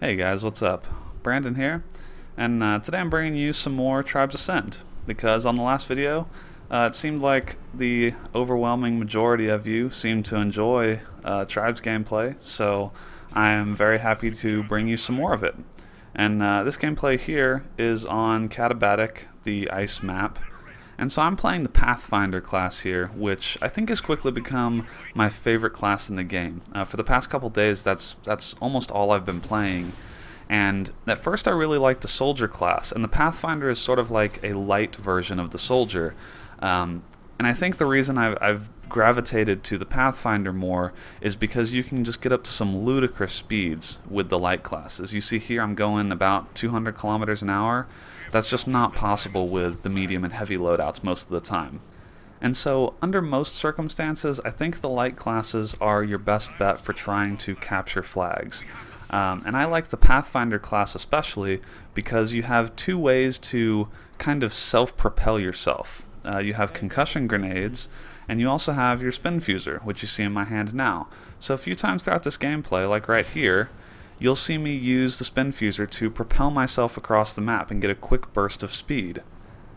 Hey guys, what's up? Brandon here, and today I'm bringing you some more Tribes Ascend, because on the last video, it seemed like the overwhelming majority of you seemed to enjoy Tribes gameplay, so I am very happy to bring you some more of it. And this gameplay here is on Katabatic, the ice map, and so I'm playing the Pathfinder class here, which I think has quickly become my favorite class in the game. For the past couple days, that's almost all I've been playing. And at first I really liked the Soldier class, and the Pathfinder is sort of like a light version of the Soldier. And I think the reason I've gravitated to the Pathfinder more is because you can just get up to some ludicrous speeds with the light class. As you see here, I'm going about 200 kilometers an hour. That's just not possible with the medium and heavy loadouts most of the time. And so, under most circumstances, I think the light classes are your best bet for trying to capture flags. And I like the Pathfinder class especially because you have two ways to kind of self-propel yourself. You have concussion grenades, and you also have your spin fuser, which you see in my hand now. So a few times throughout this gameplay, like right here, you'll see me use the spin fuser to propel myself across the map and get a quick burst of speed.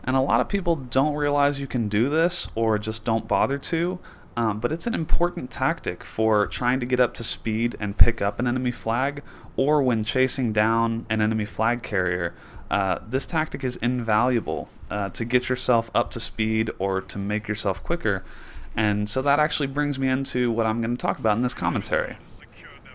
And a lot of people don't realize you can do this, or just don't bother to, but it's an important tactic for trying to get up to speed and pick up an enemy flag, or when chasing down an enemy flag carrier. This tactic is invaluable to get yourself up to speed or to make yourself quicker, and so that actually brings me into what I'm going to talk about in this commentary.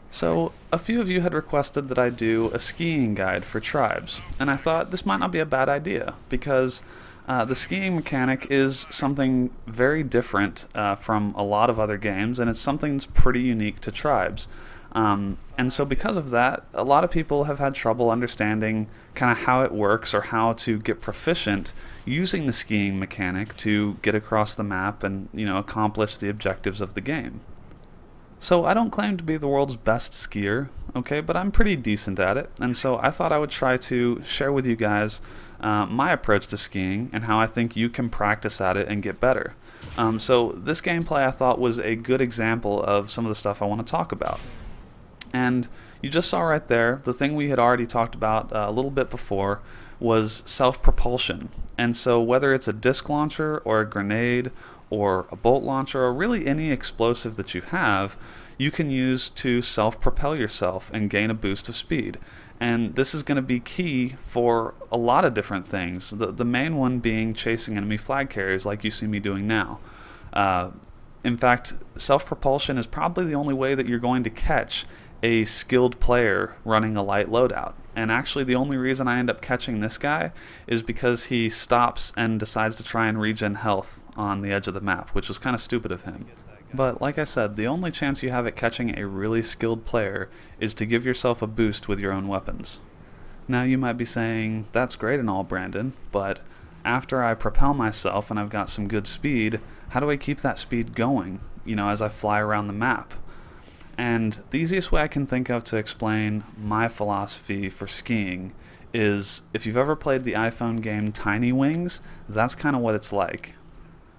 So, a few of you had requested that I do a skiing guide for Tribes, and I thought this might not be a bad idea, because the skiing mechanic is something very different from a lot of other games, and it's something that's pretty unique to Tribes. And so because of that, a lot of people have had trouble understanding kind of how it works or how to get proficient using the skiing mechanic to get across the map and, accomplish the objectives of the game. So I don't claim to be the world's best skier, okay, but I'm pretty decent at it, and so I thought I would try to share with you guys my approach to skiing and how I think you can practice at it and get better. So this gameplay I thought was a good example of some of the stuff I want to talk about. And you just saw right there, the thing we had already talked about a little bit before was self-propulsion. And so whether it's a disc launcher or a grenade or a bolt launcher or really any explosive that you have, you can use to self-propel yourself and gain a boost of speed. And this is going to be key for a lot of different things, the main one being chasing enemy flag carriers like you see me doing now. In fact, self-propulsion is probably the only way that you're going to catch a skilled player running a light loadout. And actually the only reason I end up catching this guy is because he stops and decides to try and regen health on the edge of the map, which was kind of stupid of him. But like I said, the only chance you have at catching a really skilled player is to give yourself a boost with your own weapons. Now you might be saying, that's great and all, Brandon, but after I propel myself and I've got some good speed, how do I keep that speed going, as I fly around the map? And the easiest way I can think of to explain my philosophy for skiing is, if you've ever played the iPhone game Tiny Wings, that's kind of what it's like.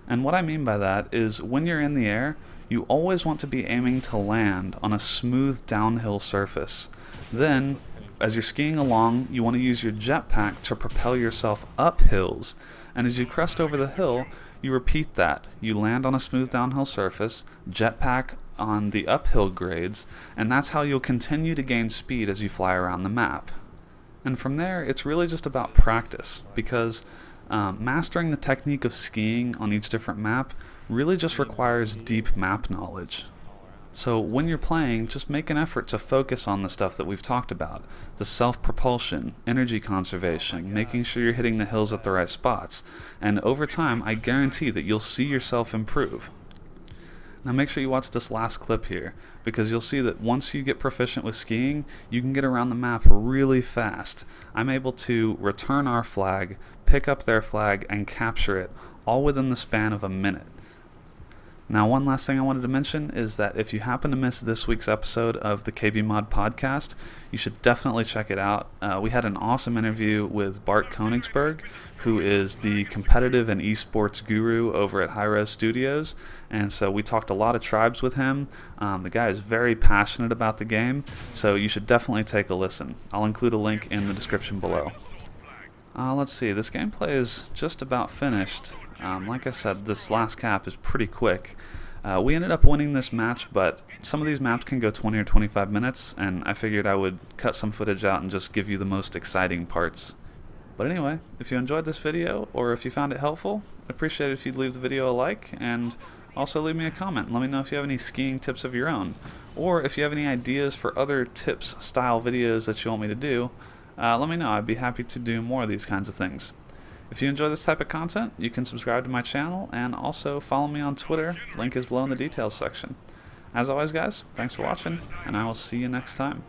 And what I mean by that is, when you're in the air, you always want to be aiming to land on a smooth downhill surface. Then, as you're skiing along, you want to use your jetpack to propel yourself up hills. And as you crest over the hill, you repeat that. You land on a smooth downhill surface, jetpack on the uphill grades, and that's how you'll continue to gain speed as you fly around the map. And from there, it's really just about practice, because mastering the technique of skiing on each different map really just requires deep map knowledge. So when you're playing, just make an effort to focus on the stuff that we've talked about. The self-propulsion, energy conservation, making sure you're hitting the hills at the right spots. And over time, I guarantee that you'll see yourself improve. Now make sure you watch this last clip here, because you'll see that once you get proficient with skiing, you can get around the map really fast. I'm able to return our flag, pick up their flag, and capture it, all within the span of a minute. Now, one last thing I wanted to mention is that if you happen to miss this week's episode of the KB Mod podcast, you should definitely check it out. We had an awesome interview with Bart Koenigsberg, who is the competitive and esports guru over at Hi-Rez Studios, and so we talked a lot of tribes with him. The guy is very passionate about the game, so you should definitely take a listen. I'll include a link in the description below. Let's see, this gameplay is just about finished. Like I said, this last cap is pretty quick. We ended up winning this match, but some of these maps can go 20 or 25 minutes, and I figured I would cut some footage out and just give you the most exciting parts. But anyway, if you enjoyed this video, or if you found it helpful, I'd appreciate it if you'd leave the video a like, and also leave me a comment. Let me know if you have any skiing tips of your own, or if you have any ideas for other tips style videos that you want me to do. Let me know. I'd be happy to do more of these kinds of things. If you enjoy this type of content, you can subscribe to my channel and also follow me on Twitter. Link is below in the details section. As always, guys, thanks for watching, and I will see you next time.